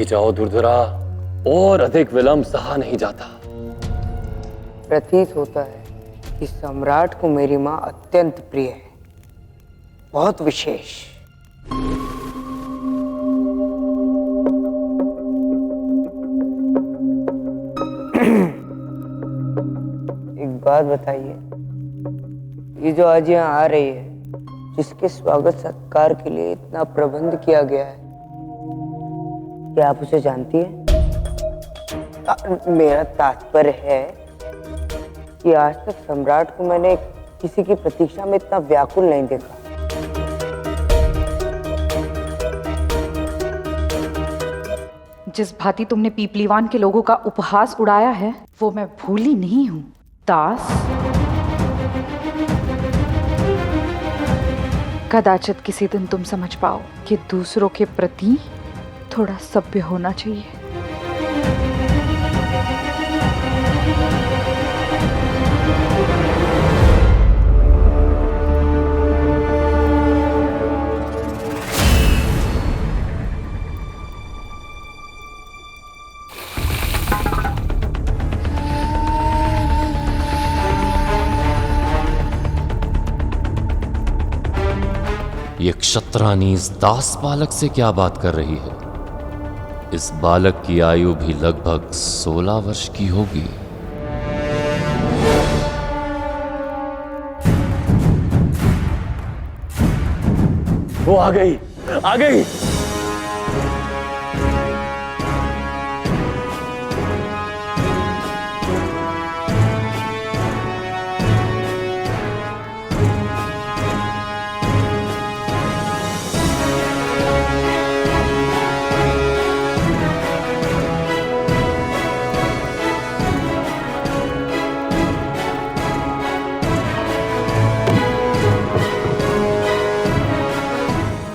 जाओ दुर्धरा, और अधिक विलंब सहा नहीं जाता। प्रतीत होता है कि सम्राट को मेरी मां अत्यंत प्रिय है, बहुत विशेष। एक बात बताइए, ये जो आज यहाँ आ रही है, जिसके स्वागत सत्कार के लिए इतना प्रबंध किया गया है, क्या आप उसे जानती है? मेरा तात्पर्य है कि आज तक सम्राट को मैंने किसी की प्रतीक्षा में इतना व्याकुल नहीं देखा। जिस भांति तुमने पीपलीवान के लोगों का उपहास उड़ाया है, वो मैं भूली नहीं हूं, दास। कदाचित किसी दिन तुम समझ पाओ कि दूसरों के प्रति थोड़ा सभ्य होना चाहिए। ये क्षत्रानी इस दास बालक से क्या बात कर रही है? इस बालक की आयु भी लगभग 16 वर्ष की होगी। वो आ गई, आ गई।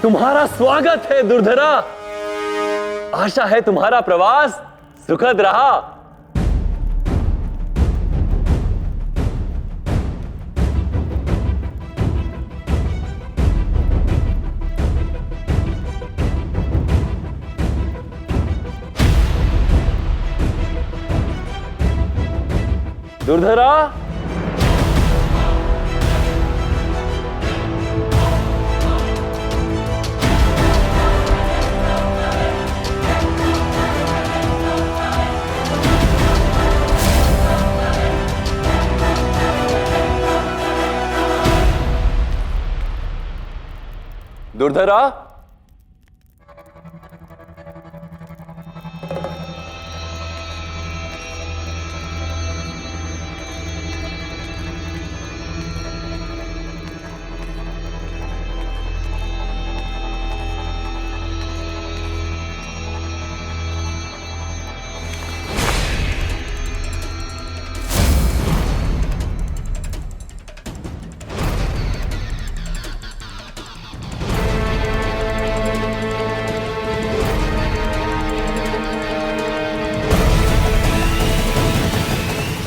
तुम्हारा स्वागत है दुर्धरा। आशा है तुम्हारा प्रवास सुखद रहा। दुर्धरा, दुर्धरा,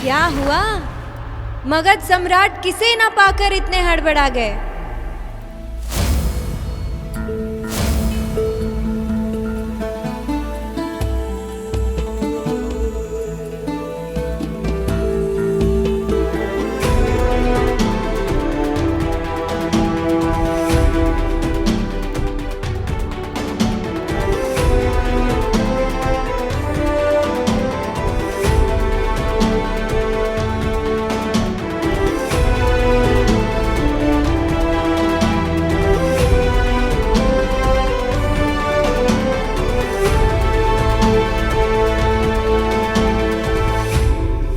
क्या हुआ? मगध सम्राट किसे न पाकर इतने हड़बड़ा गए?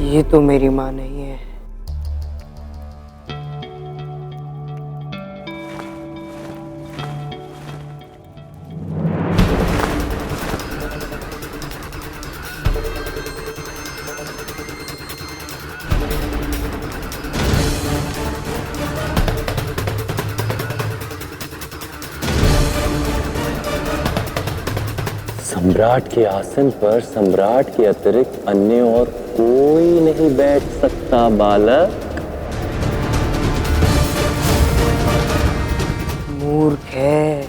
ये तो मेरी मां नहीं है। सम्राट के आसन पर सम्राट के अतिरिक्त अन्य और कोई नहीं बैठ सकता बालक। मूर्ख है,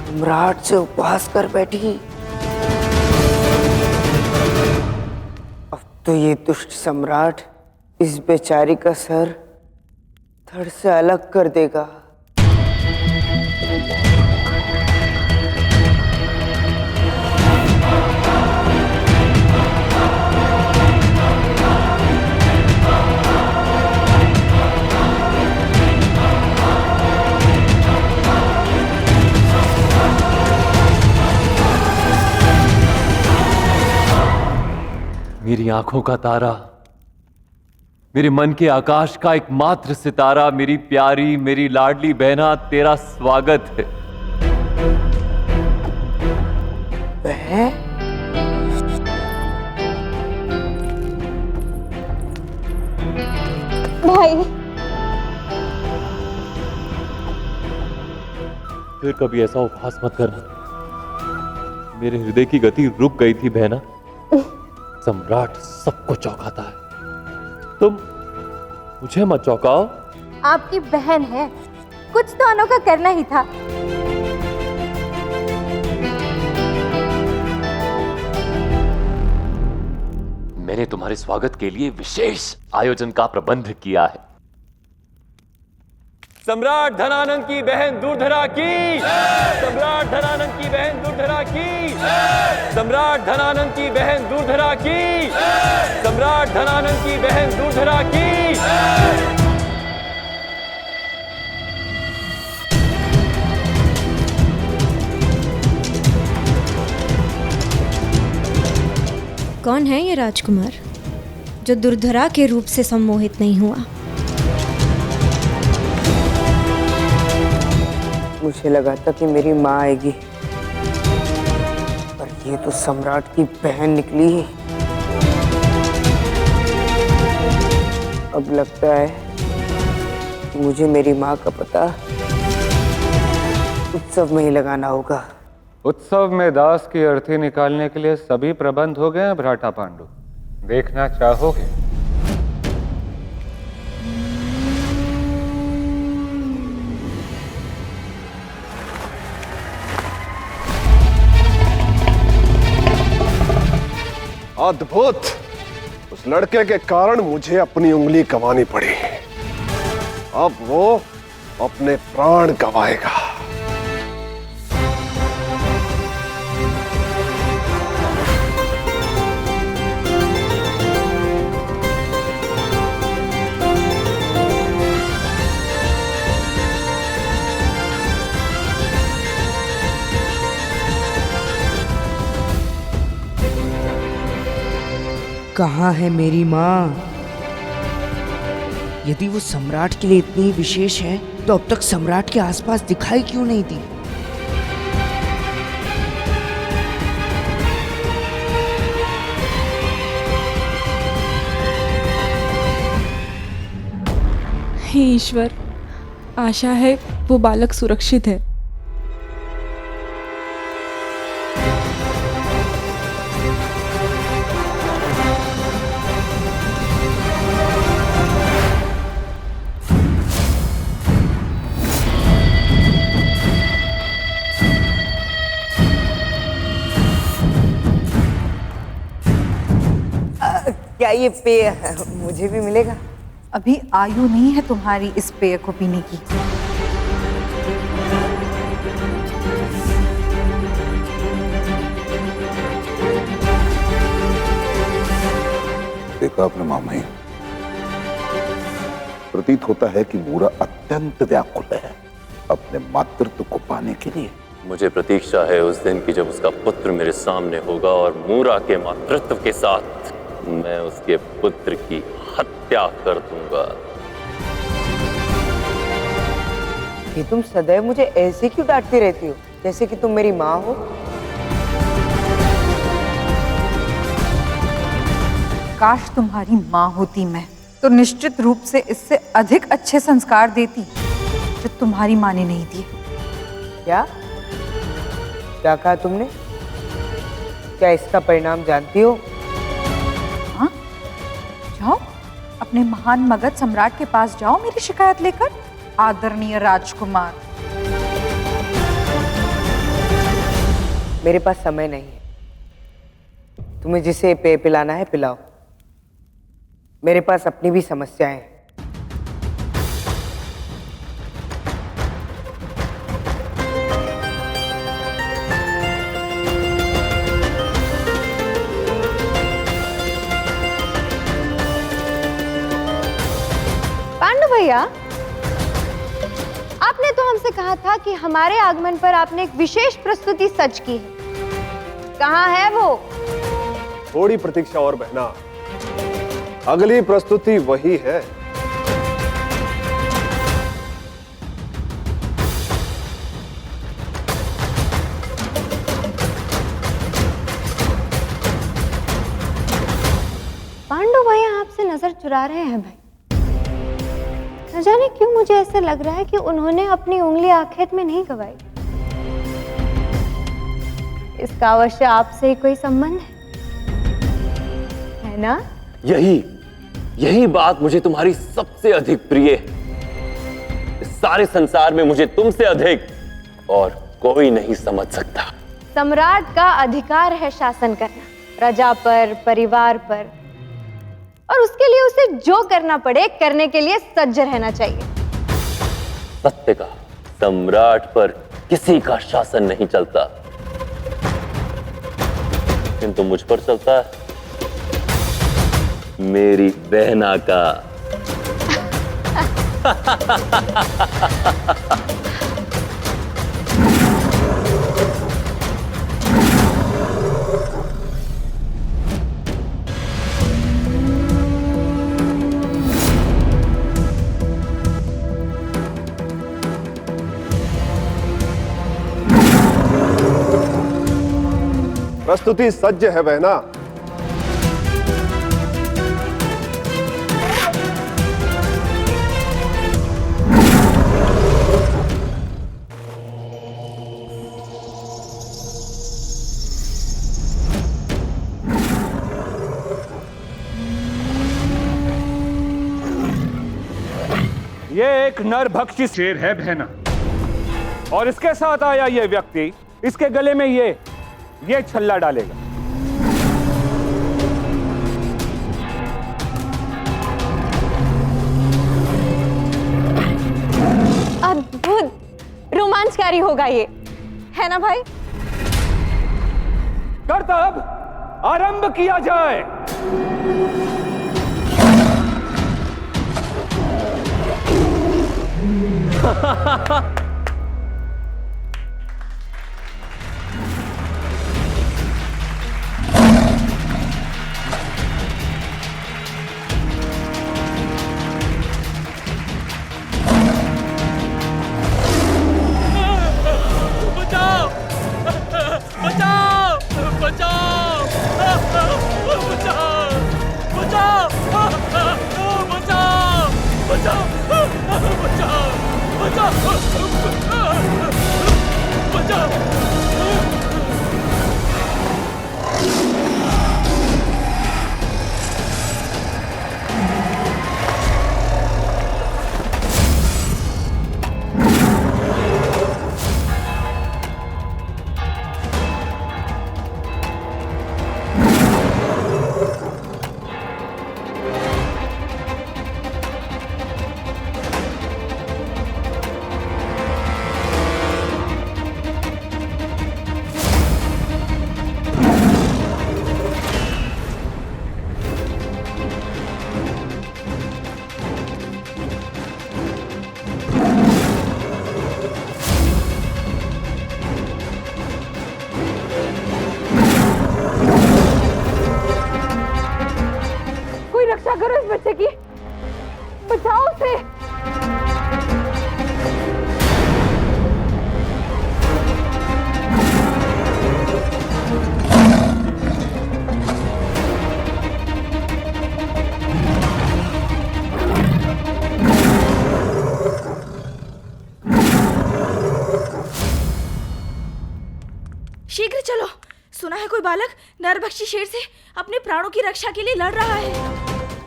सम्राट से उपहास कर बैठी। तो ये दुष्ट सम्राट इस बेचारी का सर धड़ से अलग कर देगा। मेरी आंखों का तारा, मेरे मन के आकाश का एकमात्र सितारा, मेरी प्यारी, मेरी लाडली बहना, तेरा स्वागत है। बहन? भाई फिर कभी ऐसा उपहास मत करना। मेरे हृदय की गति रुक गई थी बहना। सम्राट सबको चौंकाता है, तुम मुझे मत चौंकाओ। आपकी बहन है, कुछ तो अनोखा करना ही था। मैंने तुम्हारे स्वागत के लिए विशेष आयोजन का प्रबंध किया है। सम्राट धनानंद की बहन दूरधरा की, सम्राट धनानंद की बहन दूरधरा की, सम्राट धनानंद की बहन दूरधरा की, सम्राट धनानंद की बहन दूरधरा की। कौन है ये राजकुमार जो दुर्धरा के रूप से सम्मोहित नहीं हुआ? मुझे लगा था कि मेरी माँ आएगी, पर ये तो सम्राट की बहन निकली। अब लगता है कि मुझे मेरी माँ का पता उत्सव में ही लगाना होगा। उत्सव में दास की अर्थी निकालने के लिए सभी प्रबंध हो गए हैं भ्राता पांडु, देखना चाहोगे? अद्भुत! उस लड़के के कारण मुझे अपनी उंगली गंवानी पड़ी, अब वो अपने प्राण गंवाएगा। कहाँ है मेरी माँ? यदि वो सम्राट के लिए इतनी ही विशेष है तो अब तक सम्राट के आसपास दिखाई क्यों नहीं दी? हे ईश्वर, आशा है वो बालक सुरक्षित है। क्या ये पेय मुझे भी मिलेगा? अभी आयु नहीं है तुम्हारी इस पेय को पीने की। देखा आपने मामा ही, प्रतीत होता है कि मूरा अत्यंत व्याकुल है अपने मातृत्व को पाने के लिए। मुझे प्रतीक्षा है उस दिन की जब उसका पुत्र मेरे सामने होगा और मूरा के मातृत्व के साथ मैं उसके पुत्र की हत्या कर दूंगा। कि तुम सदैव मुझे ऐसे क्यों डांटती रहती हो, जैसे कि तुम मेरी माँ हो? काश तुम्हारी माँ होती मैं, तो निश्चित रूप से इससे अधिक अच्छे संस्कार देती जो तुम्हारी माँ ने नहीं दिए। क्या क्या कहा तुमने? क्या इसका परिणाम जानती हो? हाँ, जाओ अपने महान मगध सम्राट के पास जाओ मेरी शिकायत लेकर, आदरणीय राजकुमार। मेरे पास समय नहीं है, तुम्हें जिसे पेय पिलाना है पिलाओ, मेरे पास अपनी भी समस्याएं हैं। पांडु भैया, आपने तो हमसे कहा था कि हमारे आगमन पर आपने एक विशेष प्रस्तुति सज की है। कहाँ है वो? थोड़ी प्रतीक्षा और बहना, अगली प्रस्तुति वही है। पांडु भैया आपसे नजर चुरा रहे हैं भाई। न जाने क्यों मुझे ऐसा लग रहा है कि उन्होंने अपनी उंगली आखेट में नहीं गवाई। इसका अवश्य आपसे ही कोई संबंध है ना? यही बात मुझे तुम्हारी सबसे अधिक प्रिय है। इस सारे संसार में मुझे तुमसे अधिक और कोई नहीं समझ सकता। सम्राट का अधिकार है शासन करना, प्रजा पर, परिवार पर, और उसके लिए उसे जो करना पड़े करने के लिए सज्ज रहना चाहिए। सत्य का सम्राट पर किसी का शासन नहीं चलता, किंतु मुझ पर चलता है मेरी बहना का। प्रस्तुति सज्ज है बहना। ये एक नरभक्षी शेर है बहना, और इसके साथ आया ये व्यक्ति इसके गले में ये छल्ला डालेगा। अद्भुत, रोमांचकारी होगा ये, है ना भाई? कर्तव्य आरंभ किया जाए। रक्षा करो इस बच्चे की, बचाओ उसे। शीघ्र चलो, सुना है कोई बालक नरभक्षी शेर से अपने प्राणों की रक्षा के लिए लड़ रहा है।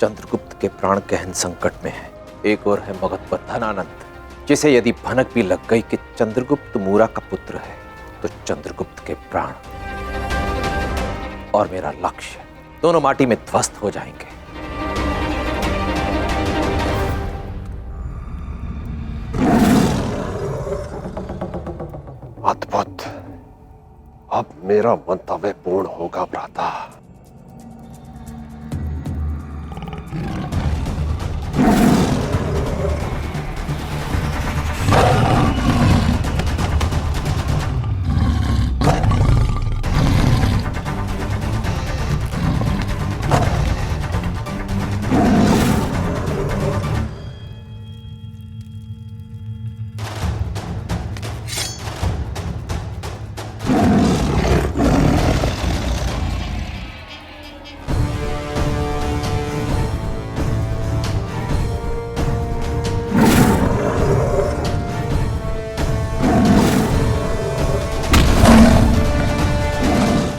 चंद्रगुप्त के प्राण गहन संकट में है। एक और है मगध पर धनानंद, जिसे यदि भनक भी लग गई कि चंद्रगुप्त मूरा का पुत्र है तो चंद्रगुप्त के प्राण और मेरा लक्ष्य दोनों माटी में ध्वस्त हो जाएंगे। अब मेरा मंतव्य पूर्ण होगा भ्राता।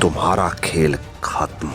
तुम्हारा खेल खत्म।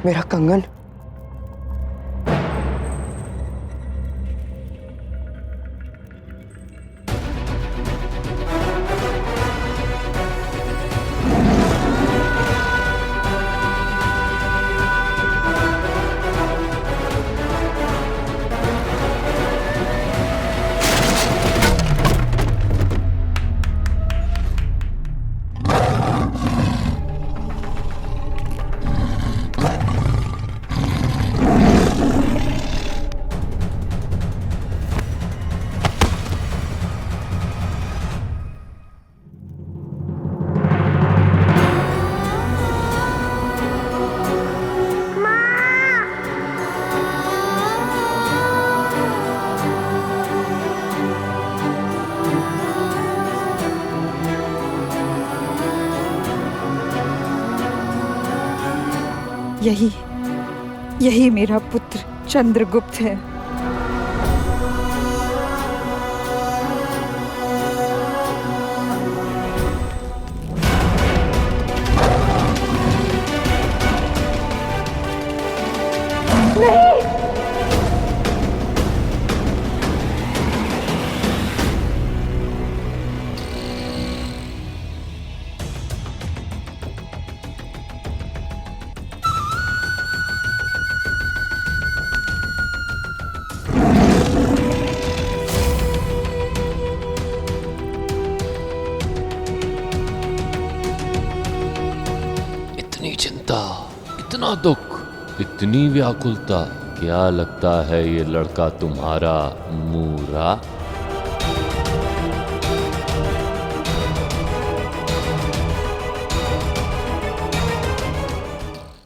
मेरा कंगन। यही मेरा पुत्र चंद्रगुप्त है। इतनी चिंता, इतना दुख, इतनी व्याकुलता, क्या लगता है ये लड़का तुम्हारा मूरा?